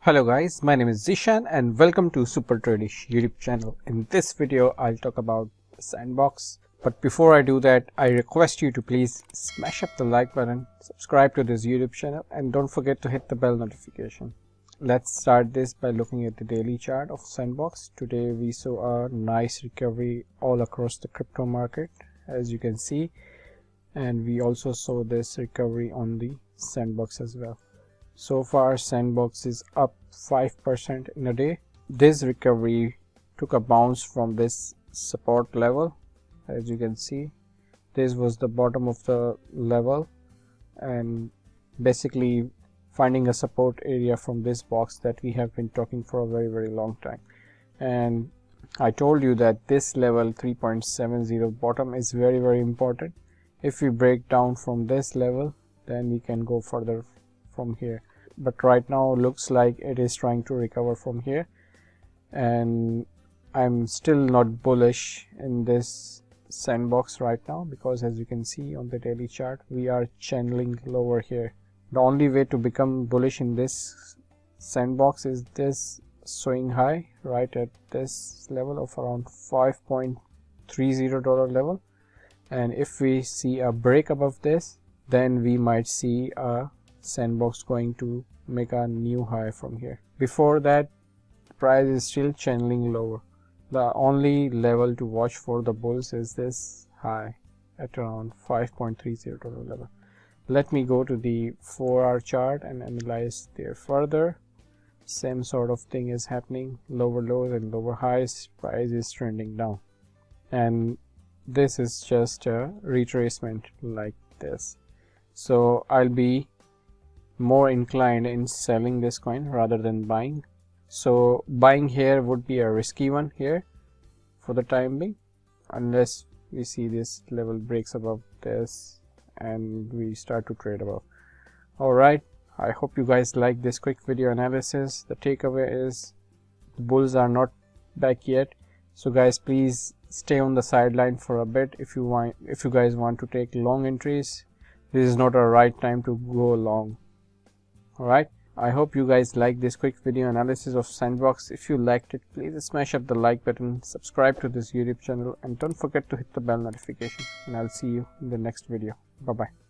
Hello guys, my name is Zishan and welcome to Super Tradish YouTube channel. In this video, I'll talk about Sandbox. But before I do that, I request you to please smash up the like button, subscribe to this YouTube channel and don't forget to hit the bell notification. Let's start this by looking at the daily chart of Sandbox. Today we saw a nice recovery all across the crypto market, as you can see. And we also saw this recovery on the Sandbox as well. So far Sandbox is up 5% in a day. This recovery took a bounce from this support level. As you can see, this was the bottom of the level and basically finding a support area from this box that we have been talking for a very long time. And I told you that this level 3.70 bottom is very important. If we break down from this level, then we can go further from here, but right now looks like it is trying to recover from here, and I'm still not bullish in this Sandbox right now because as you can see on the daily chart, we are channeling lower here. The only way to become bullish in this Sandbox is this swing high right at this level of around $5.30 level, and if we see a break above this, then we might see a Sandbox going to make a new high from here. Before that, price is still channeling lower. The only level to watch for the bulls is this high at around $5.30 level. Let me go to the 4-hour chart and analyze there further. Same sort of thing is happening, lower lows and lower highs. Price is trending down, and this is just a retracement like this. So I'll be more inclined in selling this coin rather than buying. So buying here would be a risky one here for the time being, unless we see this level breaks above this and we start to trade above. Alright, I hope you guys like this quick video analysis. The takeaway is the bulls are not back yet, so guys, please stay on the sideline for a bit. If you guys want to take long entries, this is not a right time to go long. Alright, I hope you guys like this quick video analysis of Sandbox. If you liked it, please smash up the like button, subscribe to this YouTube channel and don't forget to hit the bell notification, and I'll see you in the next video. Bye bye.